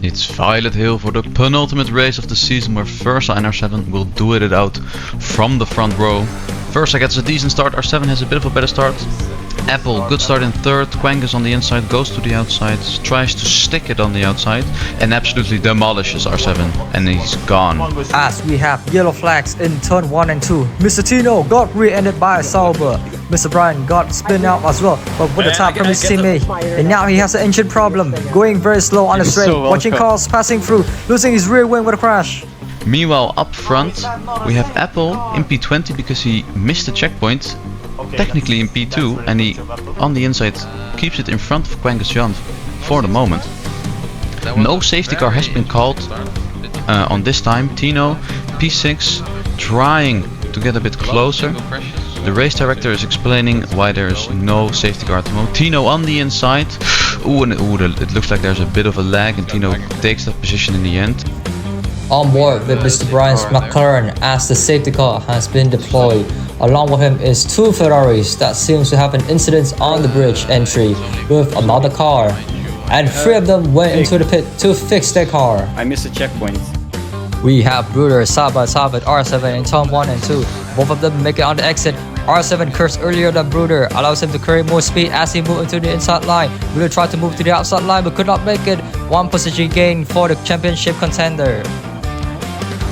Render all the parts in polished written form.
It's Violet Hill for the penultimate race of the season where Versa and R7 will duet it out from the front row. Versa gets a decent start, R7 has a bit of a better start. Apple, good start in third, Quangus on the inside, goes to the outside, tries to stick it on the outside and absolutely demolishes R7 and he's gone. As we have yellow flags in turn 1 and 2, Mr. Tino got rear-ended by Sauber. Mr. Brian got spin out as well, but with the tap from his teammate. And now he has an engine problem, going very slow on the straight, watching cars passing through, losing his rear wing with a crash. Meanwhile, up front, we have Apple in P20 because he missed the checkpoint, technically in P2, and he, on the inside, keeps it in front of Quangus John for the moment. No safety car has been called on this time. Tino, P6, trying to get a bit closer. The race director is explaining why there is no safety car at the moment. Tino on the inside. It looks like there's a bit of a lag and Tino takes that position in the end. On board with Mr. Brian's McLaren as the safety car has been deployed. Along with him is two Ferraris that seems to have an incident on the bridge entry with another car. And three of them went into the pit to fix their car. I missed a checkpoint. We have Bruder side by side with R7 in turn 1 and 2. Both of them make it on the exit. R7 cursed earlier than Bruder, allows him to carry more speed as he moved into the inside line. Bruder tried to move to the outside line but could not make it. One position gain for the championship contender.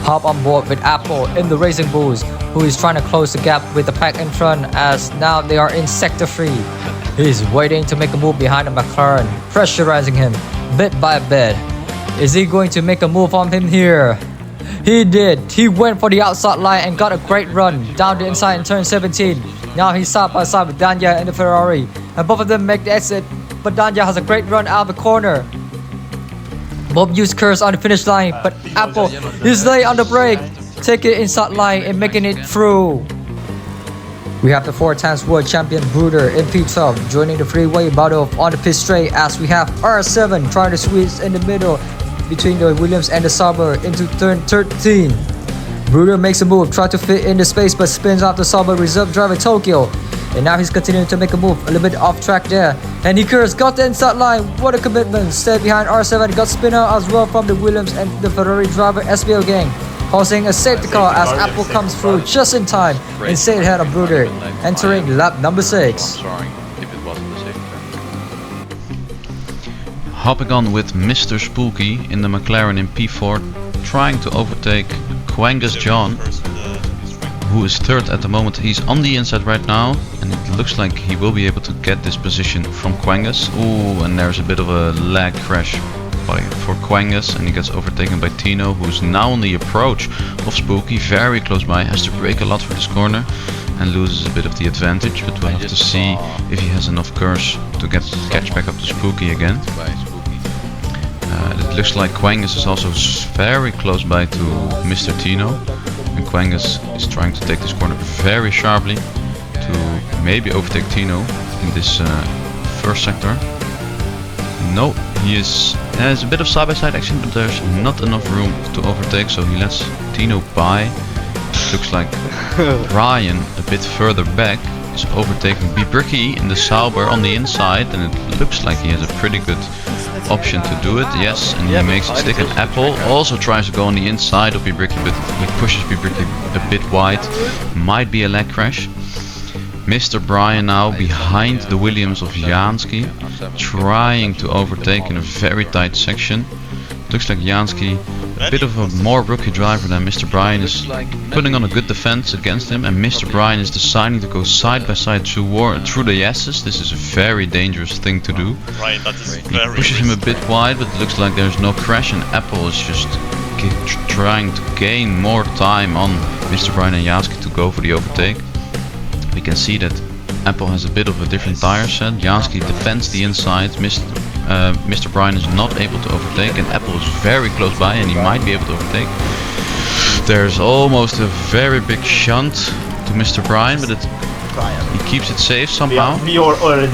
Hop on board with Apple in the Racing Bulls, who is trying to close the gap with the pack in front as now they are in sector 3. He's waiting to make a move behind the McLaren, pressurizing him bit by bit. Is he going to make a move on him here? He did. He went for the outside line and got a great run down the inside in turn 17. Now he's side by side with Danya in the Ferrari, and both of them make the exit, but Danya has a great run out of the corner. Both use curves on the finish line, but Apple is late on the brake, taking it inside line and making it through. We have the 4 times world champion Bruder in P12 joining the freeway battle on the pit straight as we have R7 trying to squeeze in the middle between the Williams and the Sauber into turn 13. Bruder makes a move, tries to fit in the space but spins out the Sauber reserve driver Tokyo. And now he's continuing to make a move, a little bit off track there. And he curves, got the inside line, what a commitment. Stay behind R7, got spin out as well from the Williams and the Ferrari driver SBO gang. Causing a safety car as Apple comes through just in time and stay ahead of Bruder, entering lap number 6. Hopping on with Mr. Spooky in the McLaren in P4, trying to overtake Quangus John, who is third at the moment. He's on the inside right now and it looks like he will be able to get this position from Quangus. Ooh, and there's a bit of a lag crash for Quangus and he gets overtaken by Tino, who's now on the approach of Spooky, very close by, has to brake a lot for this corner and loses a bit of the advantage, but we'll have to see if he has enough curves to catch back up to Spooky again. It looks like Quangus is also very close by to Mr. Tino, and Quangus is trying to take this corner very sharply to maybe overtake Tino in this first sector. No, there's a bit of side-by-side action, but there's not enough room to overtake, so he lets Tino by. It looks like Brian, a bit further back, is overtaking Bibricky in the Sauber on the inside, and it looks like he has a pretty good option to do it, yes, and he makes it stick. And Apple also tries to go on the inside of Bibricky, but he pushes Bibricky a bit wide, might be a leg crash. Mr. Brian now behind the Williams of Jansky, trying to overtake in a very tight section. Looks like Jansky, a bit of a more rookie driver than Mr. Brian, is putting on a good defense against him, and Mr. Brian is deciding to go side by side through the S's. This is a very dangerous thing to do. Right, that is He very pushes him a bit wide, but it looks like there's no crash, and Apple is just trying to gain more time on Mr. Brian and Jansky to go for the overtake. We can see that Apple has a bit of a different tire set. Jansky defends the inside. Mr. Brian is not able to overtake, and Apple is very close by and he might be able to overtake. There's almost a very big shunt to Mr. Brian, but he keeps it safe somehow.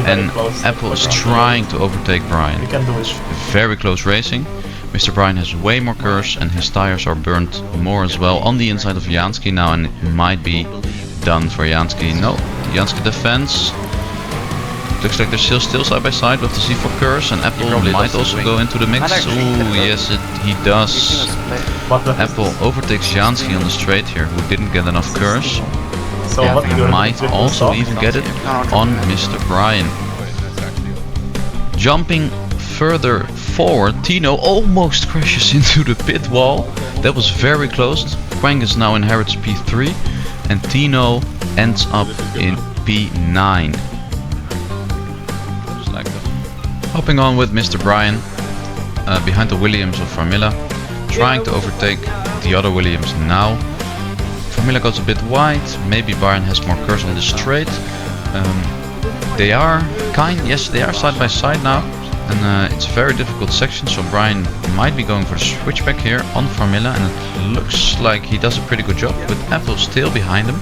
And Apple is trying to overtake Brian. It's very close racing. Mr. Brian has way more curves and his tires are burnt more as well on the inside of Jansky now, and it might be done for Jansky. No, Jansky defends. Looks like they're still side by side. We'll have to see for Curse, and Apple might also go into the mix. Ooh, yes, he does. Apple overtakes Jansky on the straight here, who didn't get enough Curse. And he might also even get it on Mr. Brian. Jumping further forward, Tino almost crashes into the pit wall. That was very close. Quangus now inherits P3, and Tino ends up in P9. Hopping on with Mr. Brian behind the Williams of Farmilla, trying to overtake the other Williams now. Farmilla goes a bit wide, maybe Brian has more Curse on the straight. They are side by side now, and it's a very difficult section, so Brian might be going for the switchback here on Farmilla, and it looks like he does a pretty good job with Apple still behind him.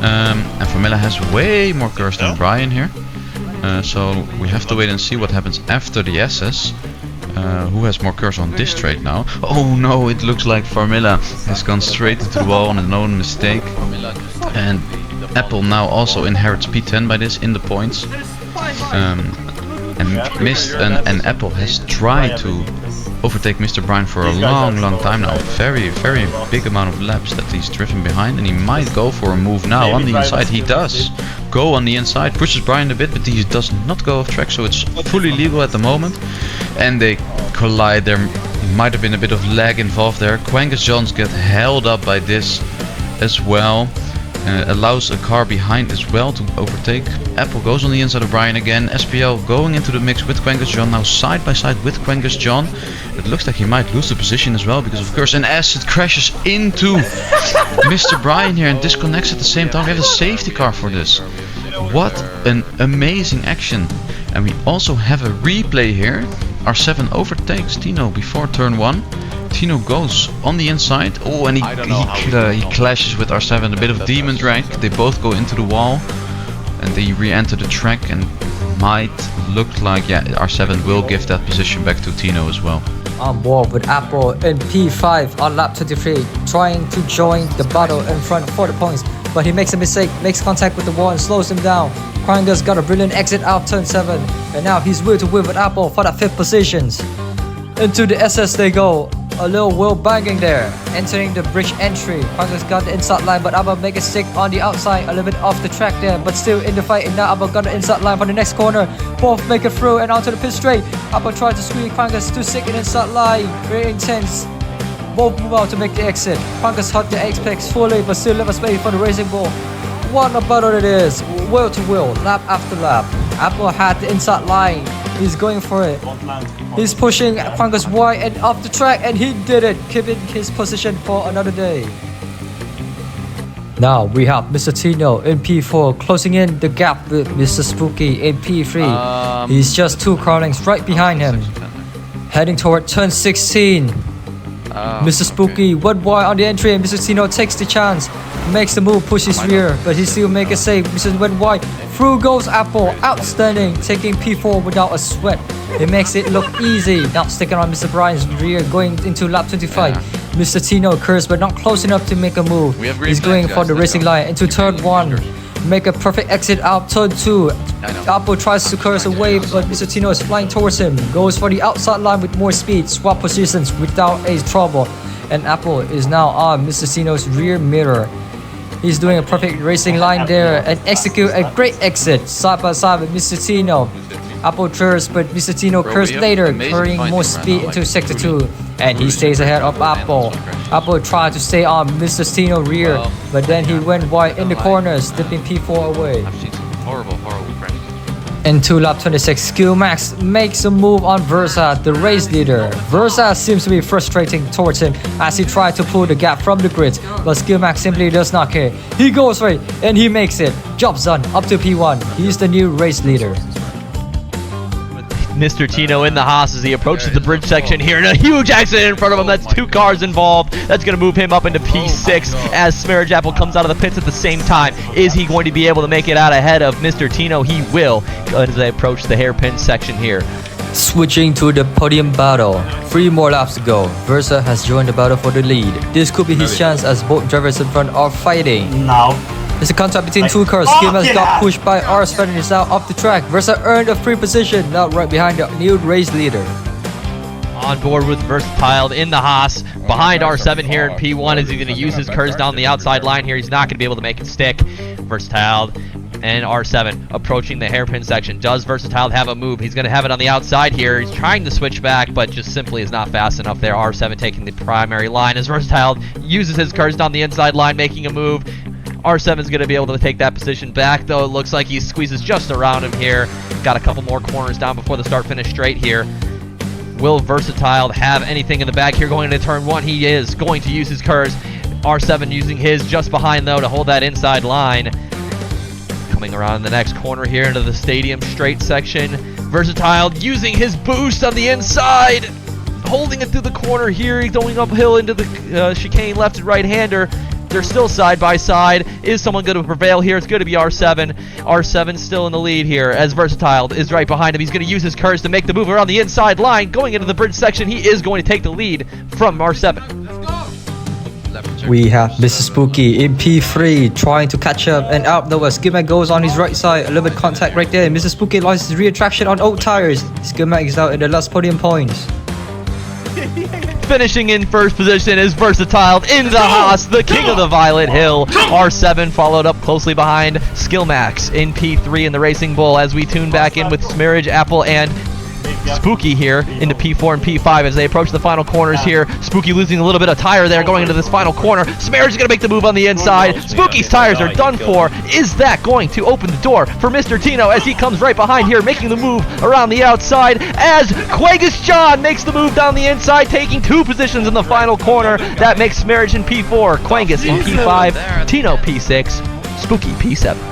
And Farmilla has way more Curse than Brian here. So we have to wait and see what happens after the SS. Who has more Curse on this straight now? Oh no, it looks like Farmilla has gone straight into the wall on a known mistake. And Apple now also inherits P10 by this in the points. And missed, and Apple has tried to overtake Mr. Brian for a long time now. Very big amount of laps that he's driven behind, and he might go for a move now on the inside. He does go on the inside, pushes Brian a bit, but he does not go off track, so it's fully legal at the moment. And they collide. There might have been a bit of lag involved there. Quangus Johns get held up by this as well. Allows a car behind as well to overtake. Apple goes on the inside of Brian again. SPL going into the mix with Quangus John, now side by side with Quangus John. It looks like he might lose the position as well, because of course an Acid crashes into Mr. Brian here and disconnects at the same time. We have a safety car for this. What an amazing action. And we also have a replay here. R7 overtakes Tino before turn 1. Tino goes on the inside. Oh, and he clashes with R7. A bit of demon drag. They both go into the wall, and they re-enter the track, and might look like R7 will give that position back to Tino as well. On board with Apple in P5 on lap 23, trying to join the battle in front for the points, but he makes a mistake, makes contact with the wall and slows him down. Quangus got a brilliant exit out turn 7, and now he's will to win with Apple for that 5th positions. Into the SS they go. A little wheel banging there, entering the bridge entry. Quangus got the inside line, but Apple make a stick on the outside, a little bit off the track there, but still in the fight. And now Apple got the inside line for the next corner. Both make it through and onto the pit straight. Apple tried to squeeze Quangus to stick in inside line. Very intense. Both move out to make the exit. Quangus hot the apex fully, but still left a space for the racing ball. What a battle it is, wheel to wheel, lap after lap. Apple had the inside line. He's going for it. He's pushing Quangus wide and off the track, and he did it, keeping his position for another day. Now we have Mr. Tino in P4, closing in the gap with Mr. Spooky in P3. He's just 2 car lengths right behind him. Heading toward turn 16. Mr. Spooky went wide on the entry, and Mr. Tino takes the chance, makes the move, pushes rear, but he still makes a save. Mr. went wide, through goes Apple, outstanding, taking P4 without a sweat. He makes it look easy, now sticking on Mr. Brian's rear, going into lap 25. Mr. Tino curves, but not close enough to make a move. He's going for the racing line into turn 1. Make a perfect exit out turn 2. Apple tries to curse away, but Mr. Tino is flying towards him. Goes for the outside line with more speed. Swap positions without a trouble. And Apple is now on Mr. Tino's rear mirror. He's doing a perfect racing line there and execute a great exit side by side with Mr. Tino. Apple curves, but Mr. Tino curves later, carrying more speed into sector 2. And he stays ahead of Apple. Apple tried to stay on Mr. Tino rear, but then he went wide in the corner, slipping P4 away. I've seen some horrible crashes. Into lap 26, Skillmax makes a move on Versa, the race leader. Versa seems to be frustrating towards him as he tried to pull the gap from the grid, but Skillmax simply does not care. He goes for it, and he makes it. Job's done, up to P1. He's the new race leader. Mr. Tino in the Haas as he approaches the bridge section here, and a huge accident in front of him. That's 2 cars involved. That's going to move him up into P6 as Smarriage Apple comes out of the pits at the same time. Is he going to be able to make it out ahead of Mr. Tino? He will as they approach the hairpin section here. Switching to the podium battle. 3 more laps to go. Versa has joined the battle for the lead. This could be his chance as both drivers in front are fighting. Now, There's a contact between two cars. Skillmax got pushed by R7 and is now off the track. Versa earned a free position, now right behind the new race leader. On board with Versatile in the Haas. Behind R7 here in P1. Is he going to use his curves down the outside line here? He's not going to be able to make it stick. Versatile and R7 approaching the hairpin section. Does Versatile have a move? He's going to have it on the outside here. He's trying to switch back, but just simply is not fast enough there. R7 taking the primary line as Versatile uses his curves down the inside line, making a move. R7 is going to be able to take that position back, though. It looks like he squeezes just around him here. Got a couple more corners down before the start-finish straight here. Will Versatile have anything in the bag here going into turn 1? He is going to use his curves. R7 using his just behind, though, to hold that inside line. Coming around the next corner here into the stadium straight section. Versatile using his boost on the inside. Holding it through the corner here. He's going uphill into the chicane left and right-hander. They're still side by side. Is someone going to prevail here? It's going to be R7. R7 still in the lead here as Versatile is right behind him. He's going to use his curves to make the move around the inside line. Going into the bridge section, he is going to take the lead from R7. We have Mr. Spooky in P3 trying to catch up, and out though as Skillmax goes on his right side. A little bit contact right there. Mr. Spooky lost his rear traction on old tires. Skillmax is out in the last podium points. Finishing in first position is Versatile in the Haas, the king of the Violet Hill. R7 followed up closely behind Skillmax in P3 in the Racing Bull as we tune back in with Smirage, Apple, and Spooky here into P4 and P5 as they approach the final corners here. Spooky losing a little bit of tire there going into this final corner. Smirage is going to make the move on the inside. Spooky's tires are done for. Is that going to open the door for Mr. Tino as he comes right behind here, making the move around the outside as Quagus John makes the move down the inside, taking 2 positions in the final corner. That makes Smirage in P4, Quangus in P5, Tino P6, Spooky P7.